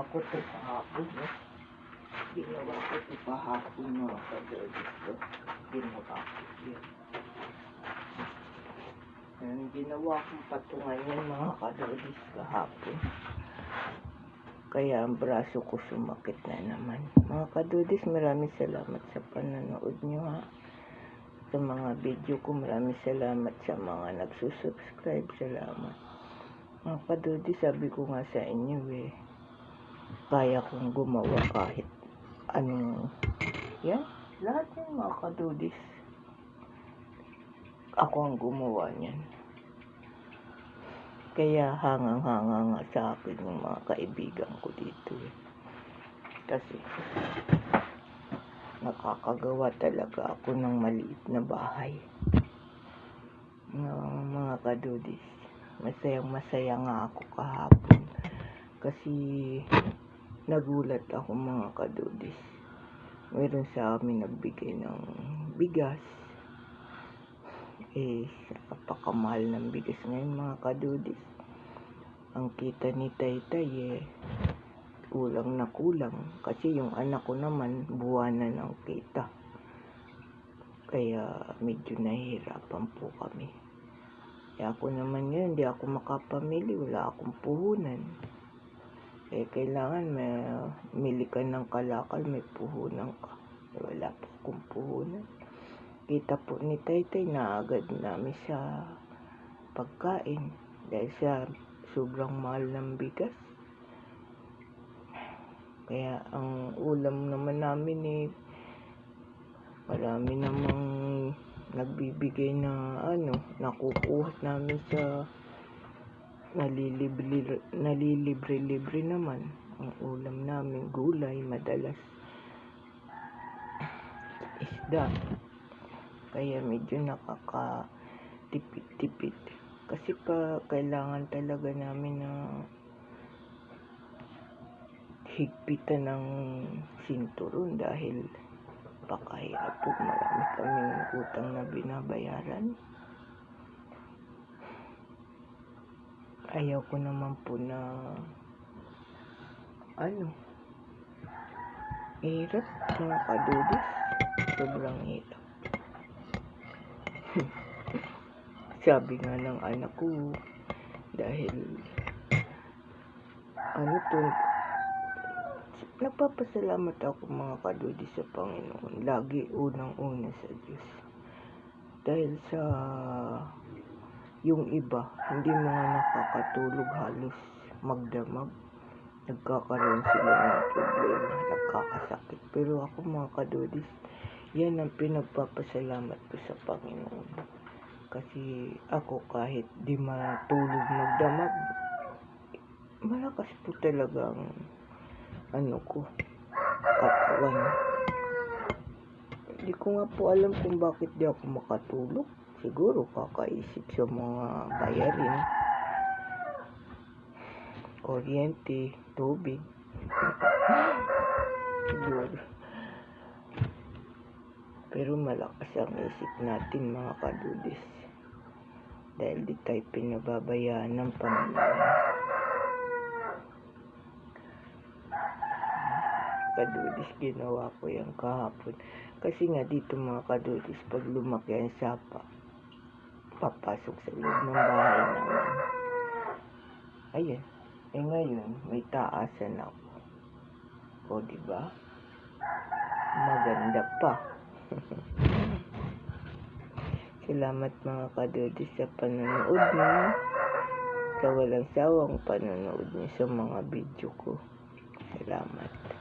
Ginawa ko ito kahapon. Ginawa ko ito kahapon mga kadodis ko. Ginawa ko yun. Ginawa kong patungan yan mga kadodis kahapon. Kaya ang braso ko sumakit na naman. Mga kadodis, maraming salamat sa panonood nyo ha. Sa mga video ko, maraming salamat sa mga nagsusubscribe. Salamat. Mga kadodis, sabi ko nga sa inyo kaya kong gumawa kahit anong yan. Lahat yan mga kadodis. Ako ang gumawa niyan. Kaya hangang-hanga nga sa akin yung mga kaibigan ko dito Kasi nakakagawa talaga ako ng maliit na bahay. Mga kadodis. Masayang-masaya nga ako kahapon. Kasi nagulat ako mga kadodis. Meron sa amin nagbigay ng bigas. Napakamahal ng bigas ngayon mga kadodis. Ang kita ni Taytay kulang na kulang. Kasi yung anak ko naman buwanan ang kita. Kaya medyo nahihirapan po kami. Kaya ako naman ngayon, hindi ako makapamili. Wala akong puhunan. Kailangan mili ka ng kalakal, may puhunan ka. Wala po akong puhunan. Kita po ni Taytay na agad namin sa pagkain dahil sa sobrang mahal ng bigas. Kaya ang ulam naman namin marami namang nagbibigay na nakukuha namin sa nalilibre-libre naman. Ang ulam namin gulay, madalas isda. Kaya medyo nakakatipid-tipid. Kasi kailangan talaga namin na higpitan ng sinturon dahil pakahirap po. Marami kaming utang na binabayaran. Ayaw ko naman po na hirap mga kadodis. Sobrang hirap. Sabi nga ng anak ko, dahil nagpapasalamat ako mga kadodis sa Panginoon. Lagi unang-una sa Diyos. Dahil sa yung iba, hindi mga nakakatulog halos magdamag. Nagkakaroon sila ng problema, nagkakasakit. Pero ako mga kadodis, yan ang pinagpapasalamat ko sa Panginoon. Kasi ako kahit di matulog magdamag, malakas po talagang katawan. Hindi ko nga po alam kung bakit di ako makatulog. Siguro kakaisip sa mga bayarin, kuryente, tubig. Siguro. Pero malakas ang isip natin mga kadodis. Dahil di tayo pinababayaan ng Panginoon. Kadodis, ginawa ko yan kahapon. Kasi nga dito mga kadodis, pag lumaki ang sapa, papasok sa loob ng bahay namin. Ayan. Ngayon, may taasan ako. O, diba? Maganda pa. Salamat mga kadodis sa panonood niyo. Sa walang sawang panonood niyo sa mga video ko. Salamat.